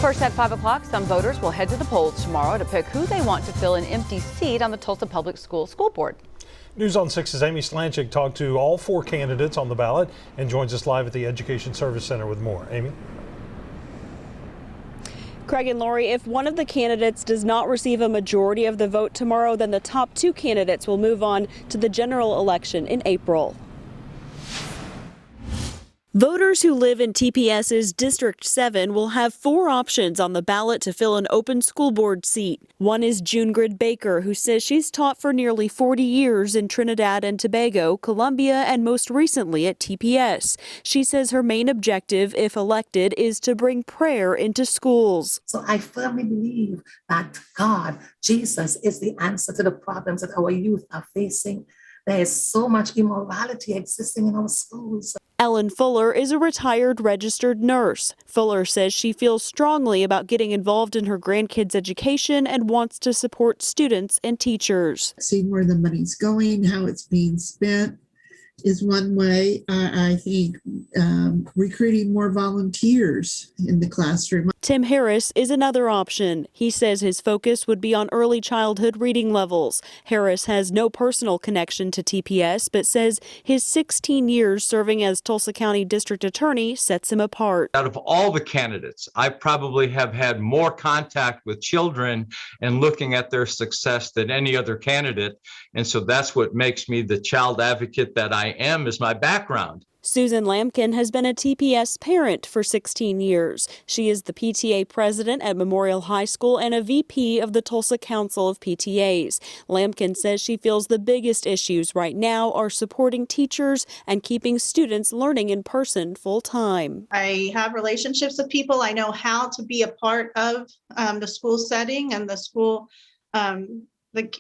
First at 5 o'clock, some voters will head to the polls tomorrow to pick who they want to fill an empty seat on the Tulsa Public School Board. News on 6's Amy Slanchik talked to all 4 candidates on the ballot and joins us live at the Education Service Center with more. Amy? Craig and Lori, if one of the candidates does not receive a majority of the vote tomorrow, then the top 2 candidates will move on to the general election in April. Voters who live in TPS's District 7 will have 4 options on the ballot to fill an open school board seat. One is Junegrid Baker, who says she's taught for nearly 40 years in Trinidad and Tobago, Colombia, and most recently at TPS. She says her main objective, if elected, is to bring prayer into schools. So I firmly believe that God, Jesus, is the answer to the problems that our youth are facing. There is so much immorality existing in our schools. Ellen Fuller is a retired registered nurse. Fuller says she feels strongly about getting involved in her grandkids' education and wants to support students and teachers. Seeing where the money's going, how it's being spent is one way. I think recruiting more volunteers in the classroom. Tim Harris is another option. He says his focus would be on early childhood reading levels. Harris has no personal connection to TPS, but says his 16 years serving as Tulsa County District Attorney sets him apart. Out of all the candidates, I probably have had more contact with children and looking at their success than any other candidate. And so that's what makes me the child advocate that I am, is my background. Susan Lampkin has been a TPS parent for 16 years. She is the PTA president at Memorial High School and a VP of the Tulsa Council of PTAs. Lampkin says she feels the biggest issues right now are supporting teachers and keeping students learning in person full time. I have relationships with people. I know how to be a part of the school setting and the school, the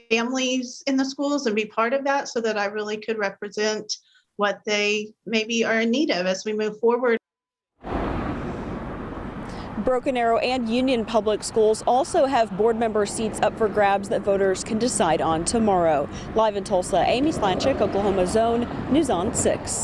families in the schools, and be part of that so that I really could represent what they maybe are in need of as we move forward. Broken Arrow and Union Public Schools also have board member seats up for grabs that voters can decide on tomorrow. Live in Tulsa, Amy Slanchik, Oklahoma Zone, News on 6.